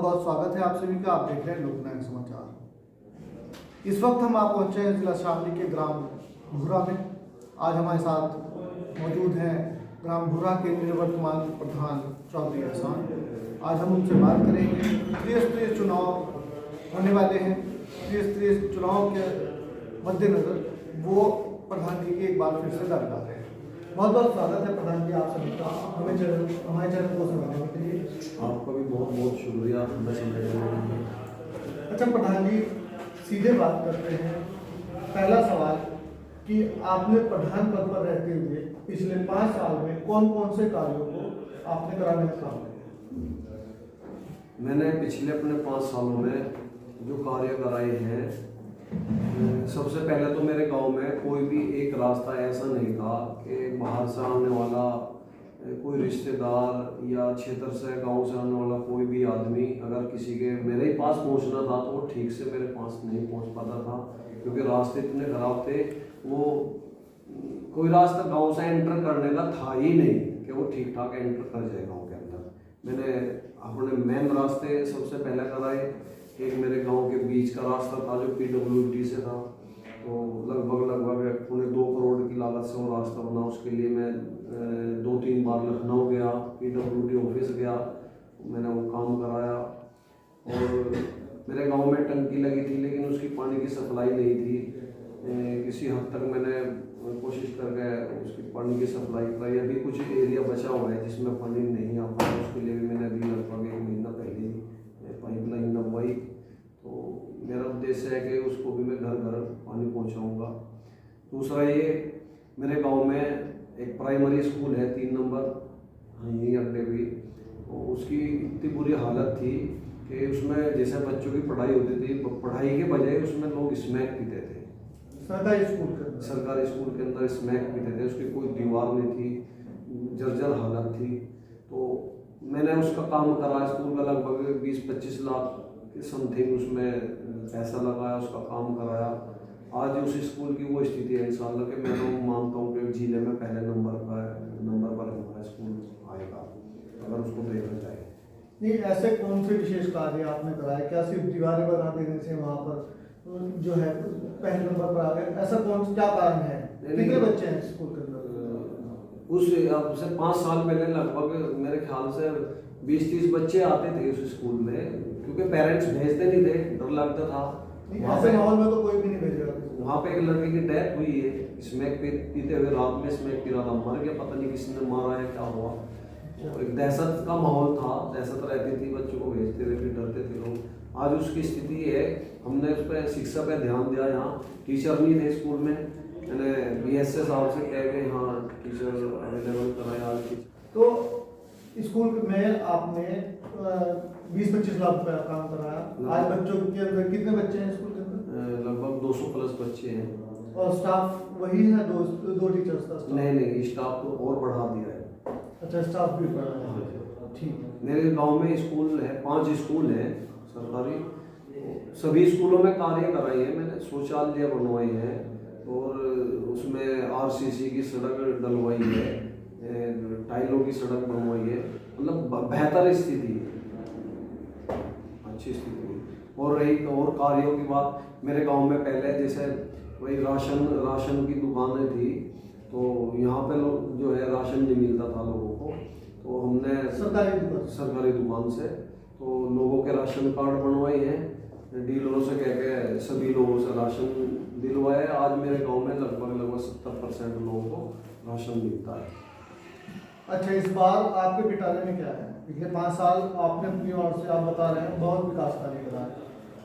बहुत बहुत स्वागत है आप सभी का। आप देख रहे हैं लोकनायक समाचार। इस वक्त हम आप पहुंचे हैं जिला शामली के ग्राम भूरा में। आज हमारे साथ मौजूद हैं ग्राम भूरा के निवर्तमान प्रधान चौधरी एहसान। आज हम उनसे बात करेंगे। त्रिस्तरीय चुनाव होने वाले हैं। त्रिस्तरीय चुनाव के मद्देनजर वो प्रधान जी की एक बार फिर से दरकार है। बहुत बहुत स्वागत है प्रधान जी आप सभी का हमारे चैनल को समझने के लिए। आपका भी बहुत बहुत शुक्रिया हमें समय देने के लिए। अच्छा प्रधान जी, सीधे बात करते हैं। पहला सवाल कि आपने प्रधान पद पर रहते हुए पिछले 5 साल में कौन कौन से कार्यों को आपने कराने का काम किया? मैंने पिछले अपने 5 सालों में जो कार्य कराए हैं, सबसे पहले तो मेरे गांव में कोई भी एक रास्ता ऐसा नहीं था कि बाहर से आने वाला कोई रिश्तेदार या क्षेत्र से गांव से आने वाला कोई भी आदमी अगर किसी के मेरे ही पास पहुंचना था तो वो ठीक से मेरे पास नहीं पहुंच पाता था, क्योंकि रास्ते इतने खराब थे। वो कोई रास्ता गांव से एंटर करने का था ही नहीं कि वो ठीक ठाक एंटर कर जाए गाँव के अंदर। मैंने अपने मेन रास्ते सबसे पहले कराए। एक मेरे गांव के बीच का रास्ता था जो PWD से था, तो लगभग 2 करोड़ की लागत से वो रास्ता बना। उसके लिए मैं 2-3 बार लखनऊ गया, PWD ऑफिस गया, मैंने वो काम कराया। और मेरे गांव में टंकी लगी थी लेकिन उसकी पानी की सप्लाई नहीं थी। किसी हद तक मैंने कोशिश करके उसकी पानी की सप्लाई कराई। अभी कुछ एरिया बचा हुआ है जिसमें पानी नहीं आ पाया, उसके लिए भी मैंने अभी लगभग 1 महीना पहले पाइपलाइन लगवाई। तो मेरा उद्देश्य है कि उसको भी मैं घर घर पानी पहुंचाऊंगा। दूसरा ये, मेरे गांव में एक प्राइमरी स्कूल है 3 नंबर यहीं अड्डे भी, तो उसकी इतनी बुरी हालत थी कि उसमें जैसे बच्चों की पढ़ाई होती थी, पढ़ाई के बजाय उसमें लोग स्मैक पीते थे। सरकारी स्कूल के अंदर स्मैक पीते थे। उसकी कोई दीवार नहीं थी, जर्जर हालत थी। तो मैंने उसका काम करा। स्कूल का लगभग 20-25 लाख के समथिंग उसमें पैसा लगाया, उसका काम कराया। आज उस स्कूल की वो स्थिति है इंशाल्लाह कि मैं तो मानता हूँ कि जिले में पहले नंबर पर हमारा स्कूल आएगा अगर उसको देखा जाए। नहीं, ऐसे कौन से विशेष कार्य आपने कराए? क्या सिर्फ दीवारें बना देने से वहाँ पर जो है पहले नंबर पर आ गए? ऐसा क्या कारण है? कितने बच्चे हैं स्कूल के अंदर? अब से 5 साल पहले लगभग मेरे ख्याल से 20-30 बच्चे आते थे उस स्कूल में, क्योंकि पेरेंट्स भेजते नहीं थे, डर लगता था। ऐसे माहौल में तो कोई भी नहीं भेजेगा। वहाँ पे एक लड़के की डेथ हुई है स्मैक पीते हुए। रात में स्मैक पी रहा था, मर गया, पता नहीं किसने मारा है, क्या हुआ। एक दहशत का माहौल था, दहशत रहती थी, बच्चों को भेजते हुए भी डरते थे लोग। आज उसकी स्थिति है, हमने उस पर शिक्षा पे ध्यान दिया। यहाँ टीचर नहीं थे स्कूल में, मैंने BSS साहब से कह के हाँ टीचर अवेलेबल कराया आज की। तो स्कूल में आपने 20-25 लाख रुपए का काम कराया। आज बच्चों के अंदर कितने बच्चे हैं स्कूल के अंदर? लगभग 200 प्लस बच्चे हैं। और स्टाफ वही है? दो टीचर्स का स्टाफ? नहीं, स्टाफ तो और बढ़ा दिया है। अच्छा, स्टाफ भी बढ़ा है। ठीक है। मेरे गांव में स्कूल है, 5 स्कूल हैं सरकारी। सभी स्कूलों में कार्य कराई है मैंने। शौचालय बनवाए हैं और उसमें RCC की सड़क डलवाई है, टाइलों की सड़क बनवाई है। मतलब बेहतर स्थिति, अच्छी स्थिति। और रही और कार्यों की बात, मेरे गांव में पहले जैसे वही राशन की दुकानें थी, तो यहाँ पे लोग जो है राशन नहीं मिलता था लोगों को, तो हमने सरकारी दुकान से तो लोगों के राशन कार्ड बनवाए हैं। डीलरों से कह के सभी लोगों से राशन दिलवाए। आज मेरे गांव में लगभग 70% लोगों को राशन मिलता है। अच्छा, इस बार आपके पिटारे में क्या है? पिछले 5 साल आपने अपनी ओर से आप बता रहे हैं बहुत विकास कार्य करा है,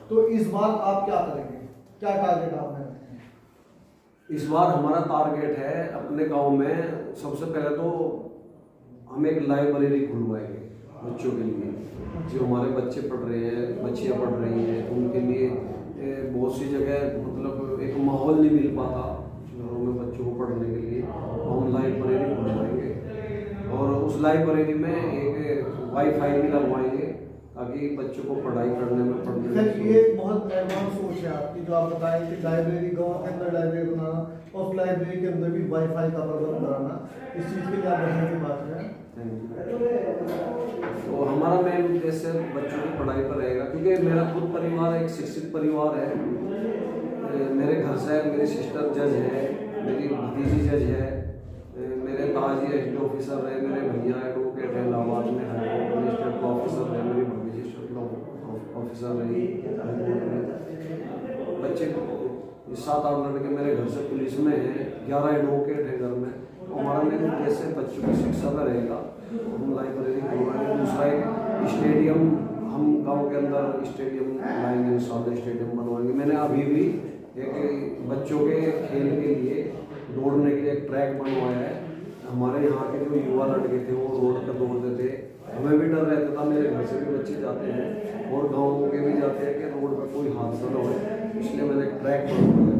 तो इस बार आप क्या करेंगे? क्या टारगेट आपने रखे हैं? इस बार हमारा टारगेट है अपने गांव में सबसे पहले तो हम एक लाइब्रेरी खुलवाएंगे बच्चों के लिए। जो हमारे बच्चे पढ़ रहे हैं, बच्चियाँ पढ़ रही हैं, उनके लिए बहुत सी जगह मतलब एक माहौल नहीं मिल पाता घरों में बच्चों को पढ़ने के लिए, तो हम लाइब्रेरी खुलवाएंगे। और उस लाइब्रेरी में एक वाईफाई भी लगवाएंगे ताकि बच्चों को पढ़ाई करने में पढ़ने सर में ये बहुत एडवांस सोच है आपकी, जो आप बताएं कि लाइब्रेरी गांव के अंदर लाइब्रेरी बनाना और उस लाइब्रेरी के अंदर भी वाईफाई का प्रबंध कराना, इस चीज़ के लिए आप बढ़ने की बात करें। तो हमारा मेन उद्देश्य बच्चों की पढ़ाई पर रहेगा, क्योंकि मेरा खुद परिवार एक शिक्षित परिवार है। मेरे घर से मेरी सिस्टर जज है, मेरी भतीजी जज है, मेरे ताजी एसडी ऑफिसर है, मेरे भैया एडवोकेट है, इलाहाबाद में एडमिनिस्ट्रेटिव ऑफिसर है, मेरी भतीजी ऑफिसर रही। बच्चे 7-8 लड़के मेरे घर से पुलिस में हैं, 11 एडवोकेट है घर में। हमारा मेन उद्देश्य बच्चों की शिक्षा में रहेगा। हम लाइब्रेरी खुलवाएंगे, दूसरा एक स्टेडियम, हम गांव के अंदर स्टेडियम लाएंगे, इंशाल्लाह स्टेडियम बनवाएंगे। मैंने अभी भी एक बच्चों के खेल के लिए दौड़ने के लिए एक ट्रैक बनवाया है। हमारे यहाँ के जो युवा लड़के थे वो रोड पर दौड़ते थे, हमें भी डर रहता था, मेरे घर से भी बच्चे जाते हैं और गाँव के भी जाते हैं कि रोड पर कोई हादसा न हो, इसलिए मैंने एक ट्रैक बनवाया।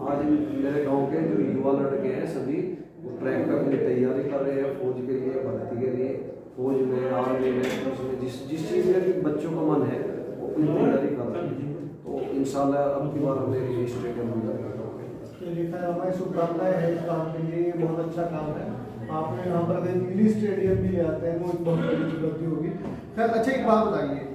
आज मेरे गाँव के जो युवा लड़के हैं सभी वो ट्रैक पर अपनी तैयारी कर रहे हैं, फौज के लिए, भर्ती के लिए, फौज में, आर्मी में, पुलिस में, जिस चीज़ में भी बच्चों का मन है वो अपनी तैयारी कर रहे हैं। तो इंशाल्लाह अब की बार हमें स्टेडियम मिल जाएगा। हमारी शुभकामनाएं है इस काम के लिए, ये बहुत अच्छा काम है। आपने यहाँ पर अगर मिनी स्टेडियम भी ले आते हैं वो एक बहुत बड़ी उपलब्धि होगी। खैर अच्छा एक बात बताइए,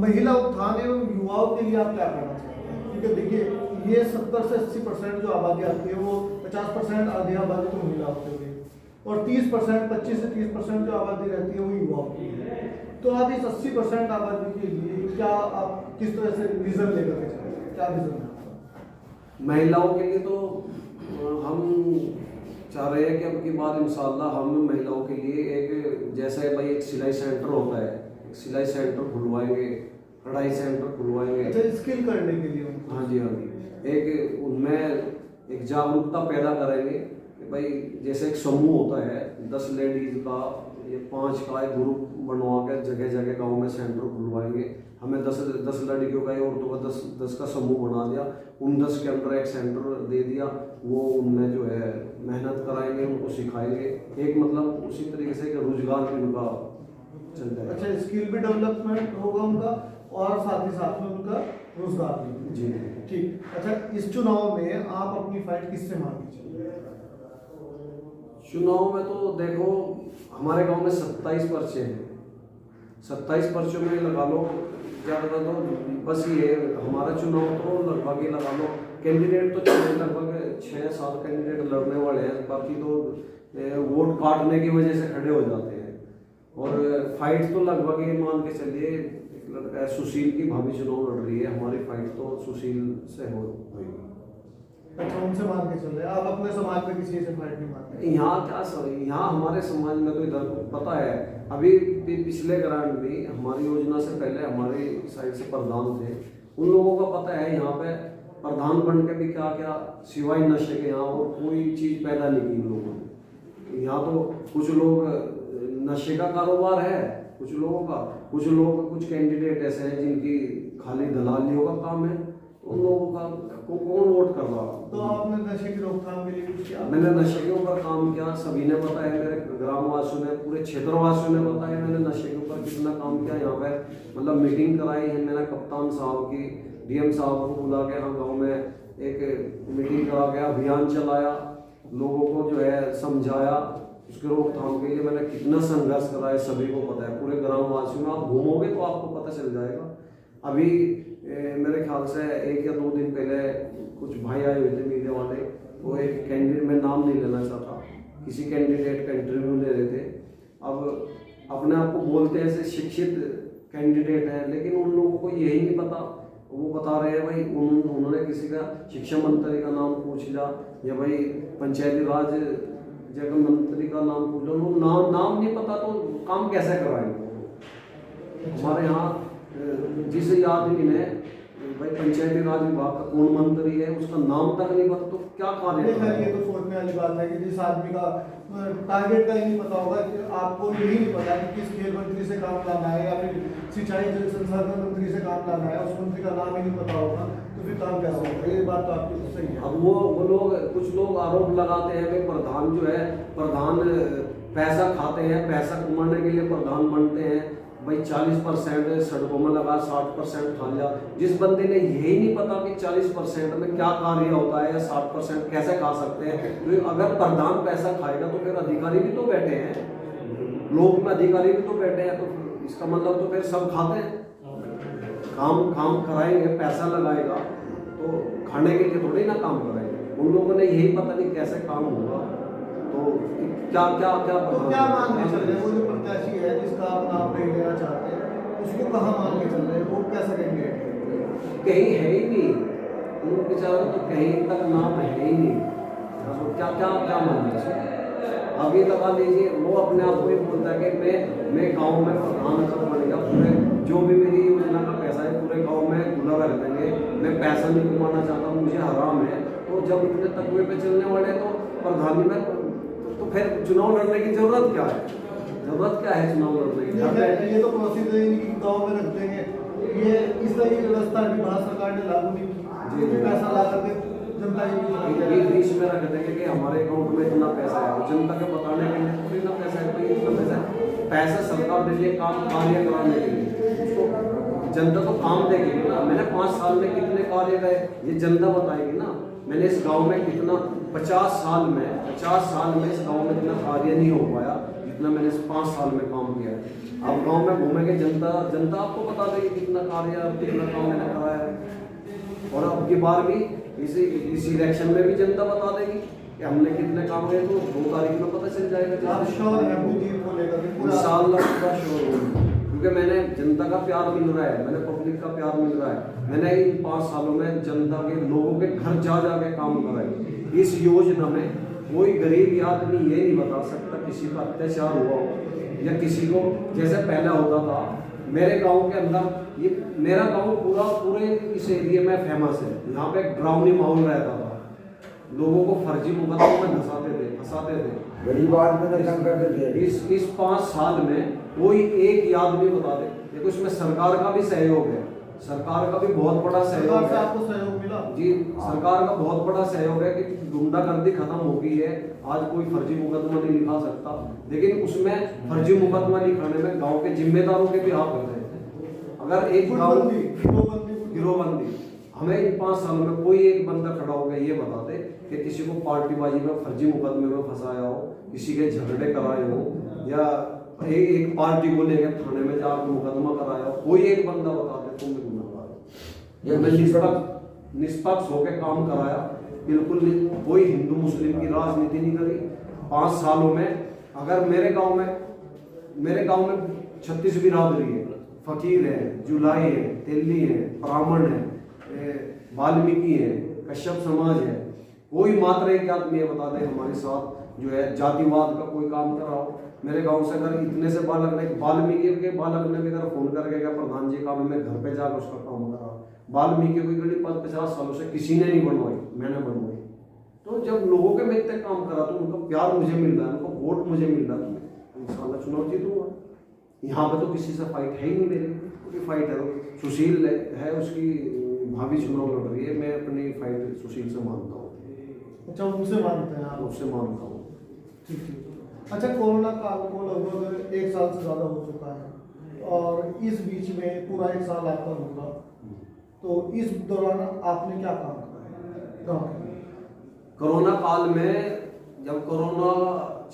महिला उत्थान एवं युवाओं के लिए आप क्या करना चाहते हैं? क्योंकि देखिए ये 70 से 80% जो आबादी आती है वो 50% आधी आबादी तो महिला होती है और 30%, 25 से 30% जो आबादी रहती है वो युवाओं की है। तो आप इस 80% आबादी के लिए क्या आप किस तरह से विजन लेकर के चलते हैं, क्या विजन है आपका? महिलाओं के लिए तो हम चाह रहे हैं कि अब की बार इंशाल्लाह हम महिलाओं के लिए एक, जैसे भाई एक सिलाई सेंटर होता है, एक सिलाई सेंटर खुलवाएंगे, कढ़ाई सेंटर खुलवाएंगे। अच्छा, स्किल करने के लिए? हाँ जी, हाँ जी। एक उनमें एक जागरूकता पैदा करेंगे कि भाई जैसे एक समूह होता है 10 लेडीज का या 5 का एक ग्रुप बनवा के जगह जगह गाँव में सेंटर खुलवाएंगे। हमें 10 लड़कियों का या औरतों का 10 का समूह बना दिया, उन 10 के अंदर एक सेंटर दे दिया, वो उनमें जो है मेहनत कराएंगे, उनको सिखाएंगे। एक मतलब उसी तरीके से कि रोजगार भी उनका चल जाएगा। अच्छा, स्किल भी डेवलपमेंट होगा उनका और साथ ही साथ में उनका रोजगार भी। जी ठीक। अच्छा, इस चुनाव में आप अपनी फाइट किससे मारनी चाहिए? चुनाव में तो देखो हमारे गांव में 27 पर्चे हैं, 27 पर्चों में लगा लो ज़्यादा तो बस ये हमारा चुनाव तो लगभग ही लगा लो, कैंडिडेट तो लगभग 6-7 कैंडिडेट लड़ने वाले हैं, बाकी तो वोट काटने की वजह से खड़े हो जाते हैं। और फाइट तो लगभग ये मान के चलिए, एक लड़का है सुशील की भाभी चुनाव लड़ रही है, हमारी फाइट तो सुशील से होगी। अच्छा, उनसे मान के चल रहे हैं आप, अपने समाज में किसी से फाइट नहीं मारते? यहाँ क्या यहाँ हमारे समाज में तो इधर पता है, अभी पिछले ग्रांड में हमारी योजना से पहले हमारी साइड से प्रधान थे, उन लोगों का पता है यहाँ पे प्रधान बन के भी क्या क्या सिवाय नशे के यहाँ और कोई चीज़ पैदा नहीं की इन लोगों ने। यहाँ तो कुछ लोग नशे का कारोबार है, कुछ लोगों का, कुछ कैंडिडेट ऐसे हैं जिनकी खाली दलालियों का काम है, उन लोगों का कौन वोट कर रहा? तो आपने नशे की रोकथाम के लिए कुछ किया? मैंने नशे के ऊपर काम किया, सभी ने बताया, मेरे ग्रामवासियों ने, पूरे क्षेत्रवासियों ने बताया मैंने नशे के ऊपर कितना काम किया। यहाँ पे मतलब मीटिंग कराई है मैंने कप्तान साहब की, डीएम साहब को बुला के हम गाँव में एक मीटिंग करा के अभियान चलाया, लोगों को जो है समझाया, उसके रोकथाम के लिए मैंने कितना संघर्ष कराया सभी को पता है, पूरे ग्रामवासियों में आप घूमोगे तो आपको पता चल जाएगा। अभी मेरे ख्याल से 1 या 2 दिन पहले कुछ भाई आए हुए थे मीडिया वाले, वो एक कैंडिडेट, मैं नाम नहीं लेना चाहता, किसी कैंडिडेट का इंटरव्यू ले रहे थे। अब अपने आप को बोलते हैं ऐसे शिक्षित कैंडिडेट हैं, लेकिन उन लोगों को यही नहीं पता, वो बता रहे हैं भाई उन्होंने किसी का शिक्षा मंत्री का नाम पूछ लिया या भाई पंचायती राज जगह मंत्री का नाम पूछ लिया, उनको नाम नहीं पता तो काम कैसे कराएंगे? हमारे यहाँ जिस आदमी ने भाई पंचायती राज विभाग का कौन मंत्री है उसका नाम तक नहीं पता तो क्या कार्य? ये तो सोचने वाली बात है कि जिस आदमी का टारगेट का ही नहीं पता होगा, कि आपको यही नहीं पता कि किस खेल मंत्री से काम लाना है या फिर सिंचाई जल संसाधन मंत्री से काम लाना है, उस मंत्री का नाम ही नहीं पता होगा तो फिर काम कैसे होगा? ये बात तो आपकी सही है। अब वो लोग, कुछ लोग आरोप लगाते हैं कि प्रधान जो है, प्रधान पैसा खाते हैं, पैसा कमाने के लिए प्रधान बनते हैं। भाई 40% सड़कों में लगा, 60% खा लिया। जिस बंदे ने यही नहीं पता कि 40% में क्या कार्य होता है या 60% कैसे खा सकते हैं, तो अगर प्रधान पैसा खाएगा तो फिर अधिकारी भी तो बैठे हैं, लोग में अधिकारी भी तो बैठे हैं, तो इसका मतलब तो फिर सब खाते हैं। काम कराएंगे, पैसा लगाएगा तो खाने के लिए थोड़ी ना काम कराएंगे। उन लोगों ने यही पता नहीं कैसे काम होगा, तो क्या क्या क्या तो क्या मान के चल रहे हैं? वो जो प्रत्याशी है जिसका आप नाम नहीं लेना चाहते हैं, उसको कहाँ मान के चल रहे हैं? वोट कैसे देंगे? कहीं है ही नहीं, उन बेचारों तो कहीं तक नाम है ही नहीं। तो क्या क्या क्या मानना अभी लगा लीजिए, वो अपने आप को ही बोलता है कि मैं गांव में प्रधान अगर बन गया, पूरे जो भी मेरी योजना का पैसा है पूरे गांव में खुला रख देंगे, मैं पैसा नहीं कमाना चाहता, मुझे हराम है। तो जब इतने तकवे पे चलने वाले तो प्रधानी में तो फिर चुनाव लड़ने की जरूरत क्या है? जरूरत क्या है चुनाव लड़ने की? ये तो प्रोसेस है कि गाँव में रख देंगे, ये इस तरह की व्यवस्था अभी भारत सरकार ने लागू नहीं की। जी, पैसा ला करके जनता ये बीच में रख देंगे कि हमारे अकाउंट में इतना पैसा है, जनता को बताने के लिए तो इतना पैसा है, तो इतना पैसा है। पैसा सरकार दे दिए काम कार्य कराने के लिए, उसको जनता तो काम देगी ना। मैंने 5 साल में कितने कार्य गए ये जनता बताएगी ना। मैंने इस गांव में कितना 50 साल में इस गांव में इतना कार्य नहीं हो पाया जितना मैंने इस 5 साल में काम किया है। अब गांव में घूमेंगे, जनता आपको बता देगी कितना कार्य कितना काम मैंने कराया है। और अब की बार भी इस इलेक्शन में भी जनता बता देगी कि हमने कितने काम किए, तो 2 तारीख में पता चल जाएगा। आप श्योर हैं अपनी जीत को लेकर? इंशाअल्लाह पूरा श्योर हूँ, क्योंकि मैंने जनता का प्यार मिल रहा है, मैंने पब्लिक का प्यार मिल रहा है। मैंने इन 5 सालों में जनता के लोगों के घर जा के काम करा है। इस योजना में कोई गरीब आदमी ये नहीं बता सकता किसी पर अत्याचार हुआ हो या किसी को जैसे पहले होता था। मेरे गांव के अंदर ये मेरा गांव पूरे इस एरिया में फेमस है। यहाँ पे डरावनी माहौल रहता था, लोगों को फर्जी मुकदमों में फंसाते थे, गरीब आदमी तंग करते थे। इस 5 साल में कोई एक आदमी बता दे। देखो इसमें सरकार का भी सहयोग है, सरकार का भी बहुत बड़ा सहयोग है। आपको सहयोग मिला? जी, सरकार का बहुत बड़ा सहयोग है कि गुंडागर्दी खत्म हो गई है। आज कोई फर्जी मुकदमा नहीं लिखा सकता, लेकिन उसमें फर्जी मुकदमा लिखाने में गांव के जिम्मेदारों के भी हाथ होते हैं। अगर एक गिरोहबंदी हमें इन 5 सालों में कोई एक बंदा खड़ा हो गया ये बता दे कि किसी को पार्टीबाजी में फर्जी मुकदमे में फंसाया हो, किसी के झगड़े कराए हो या एक पार्टी को लेकर थाने में जाकर मुकदमा कराया हो, कोई एक बंदा बता दे तुम निष्पक्ष होकर काम कराया। बिल्कुल नहीं, कोई हिंदू मुस्लिम की राजनीति नहीं करी 5 सालों में। अगर मेरे गांव में 36 बिरादरी है, फकीर है, जुलाई है, तेली है, ब्राह्मण है, वाल्मीकि है, कश्यप समाज है। कोई मात्र एक आदमी ये बता दे हमारे साथ जो है जातिवाद का कोई काम कराओ। मेरे गांव से अगर इतने से बालक ने वाल्मीकि के बालक ने भी अगर फोन करके क्या प्रधान जी काम में घर पे जाकर उसका काम करा। वाल्मीकि की गली 50 सालों से किसी ने नहीं बनवाई, मैंने बनवाई। तो जब लोगों के में इतने काम करा तो उनका प्यार मुझे मिल रहा है, उनका वोट मुझे मिल रहा है, तो इंशाल्लाह चुनाव जीतूंगा। यहाँ पे तो किसी से फाइट है ही नहीं, मेरी पूरी फाइट है सुशील है, उसकी भाभी चुनाव लड़ रही है, मैं अपनी फाइट सुशील से मानता हूँ। अच्छा, उनसे मानते हैं आप? उससे मानता हूँ। ठीक। अच्छा, कोरोना काल को लगभग 1 साल से ज़्यादा हो चुका है और इस बीच में पूरा 1 साल आपका होगा, तो इस दौरान आपने क्या काम करा है? कोरोना काल में जब कोरोना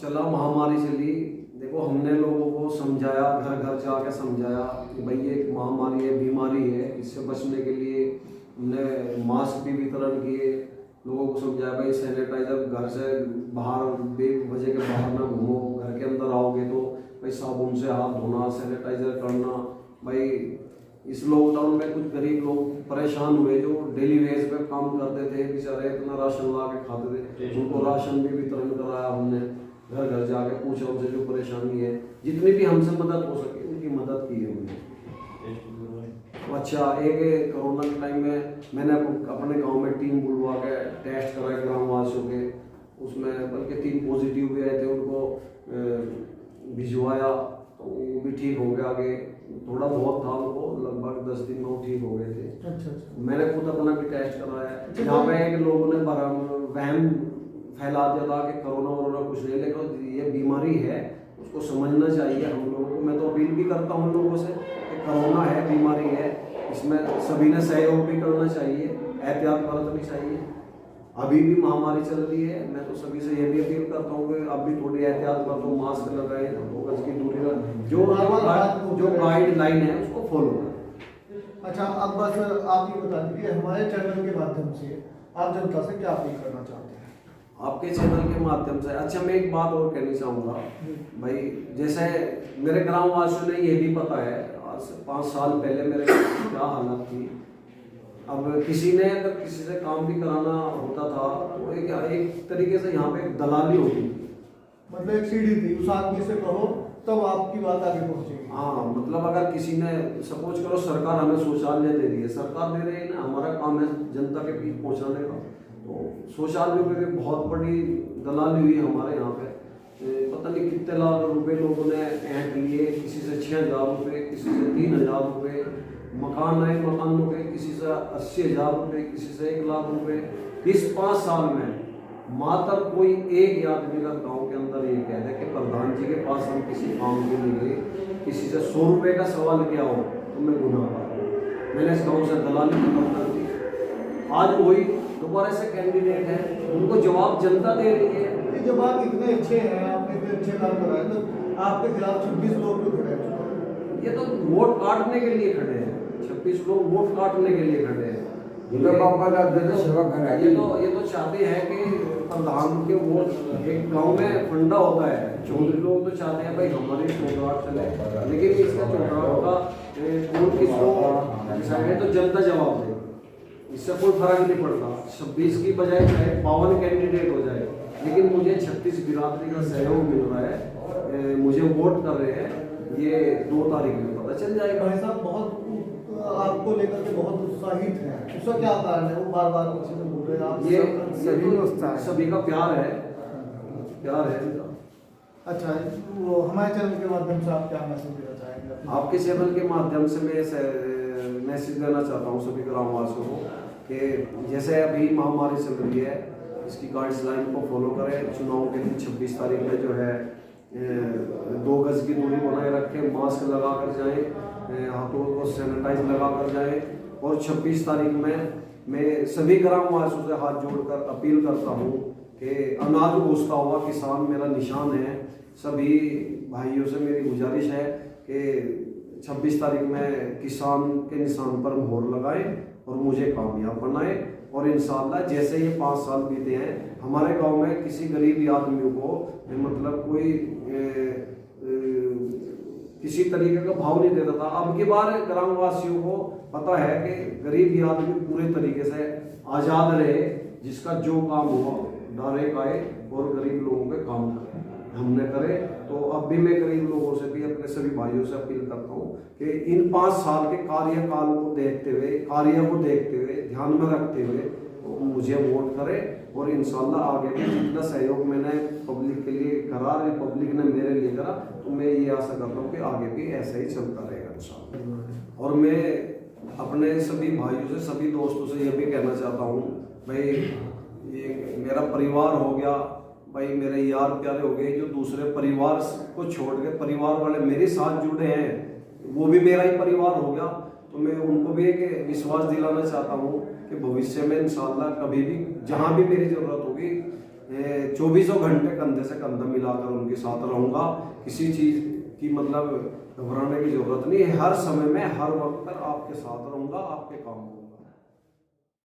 चला, महामारी चली, देखो हमने लोगों को समझाया, घर घर जाके समझाया कि भाई ये एक महामारी है, बीमारी है, इससे बचने के लिए हमने मास्क भी वितरण किए, लोगों को समझाया भाई सैनिटाइजर घर से बाहर बेवजह के बाहर ना घूमो, घर के अंदर आओगे तो भाई साबुन से हाथ धोना, सैनिटाइजर करना। भाई इस लॉकडाउन में कुछ गरीब लोग परेशान हुए जो डेली वेज पे काम करते थे, बेचारे इतना राशन ला के खाते थे, उनको राशन भी वितरण कराया हमने, घर घर जाके पूछा उनसे जो परेशानी है, जितनी भी हमसे मदद हो सके उनकी मदद की है हमने। अच्छा, एक कोरोना के टाइम में मैंने अपने गांव में टीम बुलवा के टेस्ट कराए ग्रामवासियों के, उसमें बल्कि 3 पॉजिटिव भी आए थे, उनको भिजवाया तो वो भी ठीक हो गया। आगे थोड़ा बहुत था उनको, लगभग 10 दिन में वो ठीक हो गए थे। अच्छा। मैंने खुद अपना भी टेस्ट कराया। यहाँ पे एक लोगों ने वहम फैला दिया था कि कोरोना वरोना कुछ नहीं, लेकिन ये बीमारी है, उसको समझना चाहिए हम लोगों को। मैं तो अपील भी करता हूँ लोगों से कि कोरोना है, बीमारी है, इसमें सभी ने सहयोग भी करना चाहिए, एहतियात बरतनी चाहिए। अभी भी महामारी चल रही है, मैं तो सभी से ये भी अपील करता हूँ कि अब भी थोड़ी एहतियात बरतो, मास्क लगाए, 2 गज की दूरी रखें, जो गाइडलाइन है उसको फॉलो करें। अच्छा, अब बस आप ये बता दीजिए हमारे चैनल के माध्यम से आप जनता से क्या अपील करना चाहते हैं? आपके चैनल के माध्यम से, अच्छा मैं एक बात और कहनी चाहूँगा भाई, जैसे मेरे ग्रामवासियों ने ये भी पता है, आज से 5 साल पहले मेरे क्या हालत थी। अब किसी ने अगर किसी से काम भी कराना होता था तो एक तरीके से यहाँ पे दलाली होती थी, मतलब एक सीढ़ी थी, उस आदमी से कहो तब आपकी बात आगे पहुंचेगी। हाँ, मतलब अगर किसी ने सपोज करो सरकार हमें शौचालय दे रही है, सरकार दे रही है ना, हमारा काम है जनता के बीच पहुंचाने का। तो शौचालयों पे भी बहुत बड़ी दलाली हुई हमारे यहाँ पे, पता नहीं कितने लाख रुपए लोगों ने ऐंठ लिए, किसी से 6,000 रुपये, किसी से 3,000 रुपये, मकान आए मकानों के किसी से 80,000 रुपये, किसी से 1 लाख रुपये। इस 5 साल में मात्र कोई एक आदमी का गाँव के अंदर ये कह दे कि प्रधान जी के पास हम किसी काम के लिए किसी से 100 रुपये का सवाल किया हो तो मैं गुनाहगार हूँ। मैंने इस गाँव से दलाली खत्म कर दी। आज वही दोबारा से कैंडिडेट है, उनको जवाब जनता दे रही है। जब आप इतने अच्छे हैं, आपने इतने अच्छे काम कराए, तो आपके खिलाफ 26 लोग क्यों खड़े हैं? ये तो वोट काटने के लिए खड़े हैं, 26 लोग वोट काटने के लिए खड़े हैं। ये तो चाहते हैं कि प्रधान के वोट, एक गांव में फंडा होता है, चौधरी लोग तो चाहते हैं भाई हमारे चौधराट चले, लेकिन इसका चौधराट का वोट किसको तो जनता जवाब दे, इससे कोई फर्क नहीं पड़ता। 26 की बजाय चाहे 52 कैंडिडेट हो जाए, लेकिन मुझे 36 बिरादरी का सहयोग मिल रहा है, मुझे वोट कर रहे हैं, ये 2 तारीख में पता चल जाएगा। भाई साहब बहुत आपको लेकर के बहुत उत्साहित है, उसका क्या कारण है? वो बार बार किसी से बोल रहे हैं आप? ये सभी का प्यार है, प्यार है इनका। अच्छा, वो हमारे चैनल के माध्यम से आप क्या मैसेज देना चाहेंगे? आपके चैनल के माध्यम से मैं मैसेज देना चाहता हूँ सभी ग्रामवासियों को कि जैसे अभी महामारी चल रही है, इसकी गाइडलाइन को फॉलो करें। चुनाव के दिन 26 तारीख में जो है 2 गज की दूरी बनाए रखें, मास्क लगा कर जाएँ, हाथों को सैनिटाइज लगा कर जाएँ। और 26 तारीख में मैं सभी ग्रामवासियों से हाथ जोड़कर अपील करता हूँ कि अनाज बोसता हुआ किसान मेरा निशान है। सभी भाइयों से मेरी गुजारिश है कि 26 तारीख में किसान के निशान पर मोहर लगाएं और मुझे कामयाब बनाएं। और इंशाअल्लाह जैसे ये 5 साल बीते हैं, हमारे गांव में किसी गरीब आदमियों को मतलब कोई किसी तरीके का भाव नहीं देता था। अब की बार ग्रामवासियों को पता है कि गरीब आदमी पूरे तरीके से आज़ाद रहे, जिसका जो काम हुआ डायरेक्ट आए और गरीब लोगों के काम हमने करे। तो अब भी मैं गरीब लोगों से भी, अपने सभी भाइयों से अपील करता हूँ कि इन 5 साल के कार्यकाल को देखते हुए, कार्य को देखते हुए, ध्यान में रखते हुए तो मुझे वोट करें। और इंशाल्लाह आगे भी जितना सहयोग मैंने पब्लिक के लिए करा, पब्लिक ने मेरे लिए करा, तो मैं ये आशा करता हूँ कि आगे भी ऐसा ही चलता रहेगा इंशाल्लाह। और मैं अपने सभी भाइयों से, सभी दोस्तों से ये भी कहना चाहता हूँ, भाई ये मेरा परिवार हो गया, भाई मेरे यार प्यारे हो गए, जो दूसरे परिवार को छोड़ के परिवार वाले मेरे साथ जुड़े हैं, वो भी मेरा ही परिवार हो गया। तो मैं उनको भी एक विश्वास दिलाना चाहता हूँ कि भविष्य में इंशाल्लाह कभी भी जहाँ भी मेरी ज़रूरत होगी 24 घंटे कंधे से कंधा मिलाकर उनके साथ रहूँगा। किसी चीज़ की मतलब घबराने की ज़रूरत नहीं है, हर समय में हर वक्त पर आपके साथ रहूँगा, आपके काम करूँगा।